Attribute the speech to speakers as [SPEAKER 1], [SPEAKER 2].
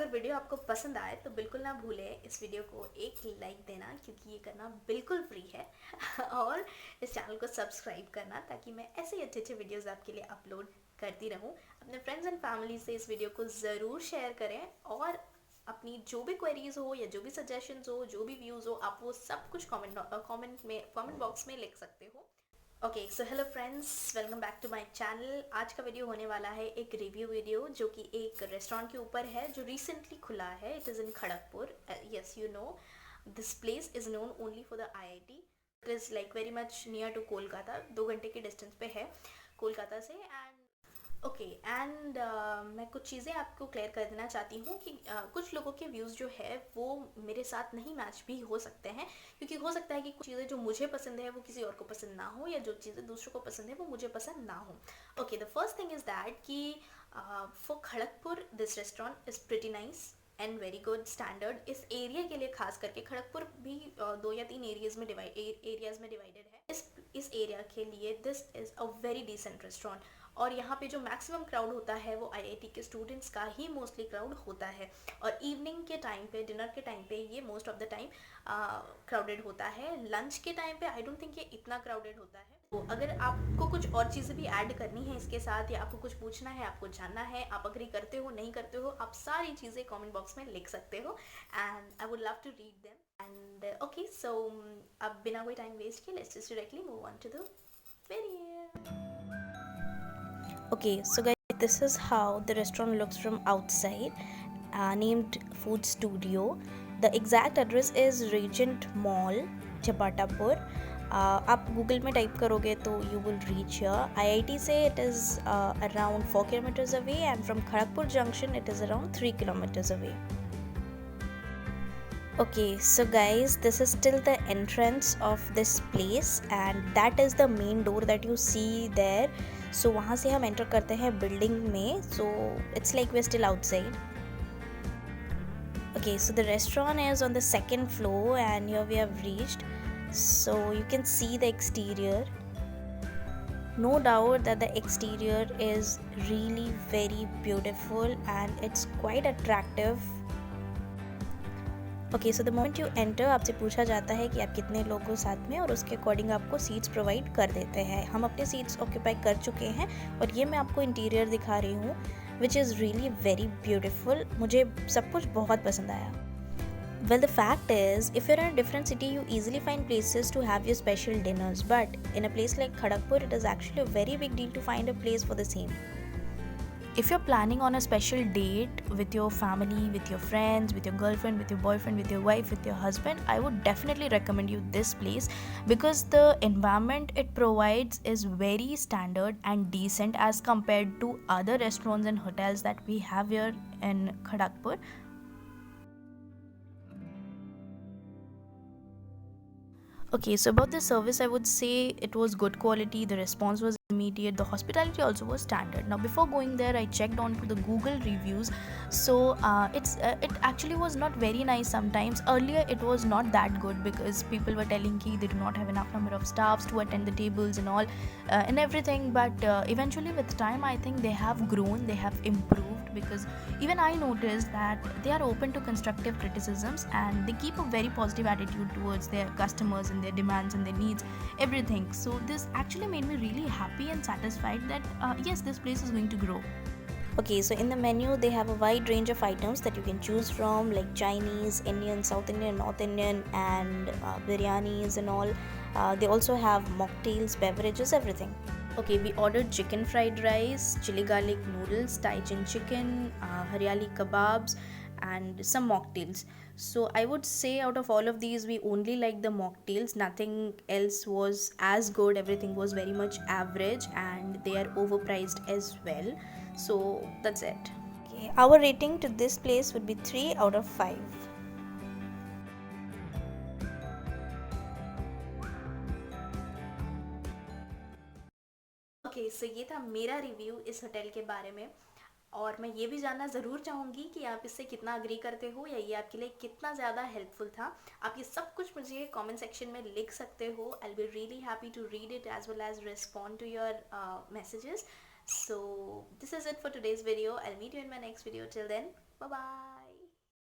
[SPEAKER 1] अगर वीडियो आपको पसंद आए तो बिल्कुल ना भूलें इस वीडियो को एक लाइक देना, क्योंकि ये करना बिल्कुल फ्री है और इस चैनल को सब्सक्राइब करना, ताकि मैं ऐसे ही अच्छे अच्छे वीडियोस आपके लिए अपलोड करती रहूँ। अपने फ्रेंड्स एंड फैमिली से इस वीडियो को ज़रूर शेयर करें, और अपनी जो भी क्वेरीज हो या जो भी सजेशंस हो, जो भी व्यूज़ हो, आप वो सब कुछ कमेंट बॉक्स में लिख सकते हो। Okay, so hello friends, welcome back to my channel. आज का वीडियो होने वाला है एक रिव्यू वीडियो, जो कि एक रेस्टोरेंट के ऊपर है जो रिसेंटली खुला है। It is in Kharagpur. Yes, you know, this place is known only for the IIT. It is like very much near to Kolkata, 2 घंटे के डिस्टेंस पे है कोलकाता से। एंड ओके, एंड मैं कुछ चीज़ें आपको क्लियर कर देना चाहती हूँ कि कुछ लोगों के व्यूज़ जो है वो मेरे साथ नहीं मैच भी हो सकते हैं, क्योंकि हो सकता है कि कुछ चीज़ें जो मुझे पसंद है वो किसी और को पसंद ना हो, या जो चीज़ें दूसरों को पसंद है वो मुझे पसंद ना हो। Okay, the first thing is that कि for Kharagpur this restaurant is pretty nice and very good standard. इस एरिया के लिए खास करके, खड़गपुर भी 2 या 3 एरियाज़ में डिवाइडेड है। इस एरिया के लिए this is a very decent restaurant. और यहाँ पे जो मैक्सिमम क्राउड होता है वो आईआईटी के स्टूडेंट्स का ही मोस्टली क्राउड होता है। और इवनिंग के टाइम पे, डिनर के टाइम पे ये most of the time crowded होता है। लंच के टाइम पे आई डोंट थिंक ये इतना क्राउडेड होता है। तो अगर आपको कुछ और चीज़ें भी ऐड करनी है इसके साथ, या आपको कुछ पूछना है, आपको जानना है, आप अग्री करते हो नहीं करते हो, आप सारी चीज़ें कमेंट बॉक्स में लिख सकते हो, and I would love to read them. And okay, so अब बिना कोई टाइम वेस्ट किए let's just directly move on to the video. Okay, so guys, this is how the restaurant looks from outside, named Food Studio. The exact address is Regent Mall, Chapatapur. आप Google में type करोगे तो you will reach here. IIT से it is around 4 kilometers away, and from Kharagpur Junction it is around 3 kilometers away. Okay, so guys, this is still the entrance of this place, and that is the main door that you see there. So वहाँ से हम enter करते हैं building में. So it's like we're still outside. Okay, so the restaurant is on the 2nd floor, and here we have reached. So you can see the exterior. No doubt that the exterior is really very beautiful, and it's quite attractive. Okay, so the moment you enter आपसे पूछा जाता है कि आप कितने लोग हो साथ में, और उसके अकॉर्डिंग आपको सीट्स प्रोवाइड कर देते हैं। हम अपने सीट्स ऑक्यूपाई कर चुके हैं, और ये मैं आपको इंटीरियर दिखा रही हूँ, which is really very beautiful. मुझे सब कुछ बहुत पसंद आया। Well, the fact is, if you're in a different city, you easily find places to have your special dinners. But in a place like Kharagpur, it is actually a very big deal to find a place for the same. If you're planning on a special date with your family, with your friends, with your girlfriend, with your boyfriend, with your wife, with your husband, I would definitely recommend you this place, because the environment it provides is very standard and decent as compared to other restaurants and hotels that we have here in Kharagpur. Okay, so about the service, I would say it was good quality, the response was immediate, the hospitality also was standard. Now, before going there, I checked on to the Google reviews. So it actually was not very nice sometimes. Earlier, it was not that good, because people were telling ki they do not have enough number of staffs to attend the tables and all, and everything. But eventually, with time, I think they have grown, they have improved, because even I noticed that they are open to constructive criticisms, and they keep a very positive attitude towards their customers and their demands and their needs, everything. So this actually made me really happy and satisfied that yes, this place is going to grow. Okay, so in the menu they have a wide range of items that you can choose from, like Chinese, Indian, South Indian, North Indian, and biryanis and all. They also have mocktails, beverages, everything. Okay, we ordered chicken fried rice, chili garlic noodles, Thai chin chicken, haryali kebabs, and some mocktails. So I would say out of all of these, we only like the mocktails. Nothing else was as good. Everything was very much average, and they are overpriced as well. So that's it. Okay, our rating to this place would be 3 out of 5. Okay, सो ये था मेरा review इस hotel के बारे में, और मैं ये भी जानना ज़रूर चाहूँगी कि आप इससे कितना अग्री करते हो, या ये आपके लिए कितना ज़्यादा हेल्पफुल था। आप ये सब कुछ मुझे कमेंट सेक्शन में लिख सकते हो। I will be really happy to read it as well as respond to your messages. So this is it for today's video. I'll meet you in my next video. Till then, bye bye.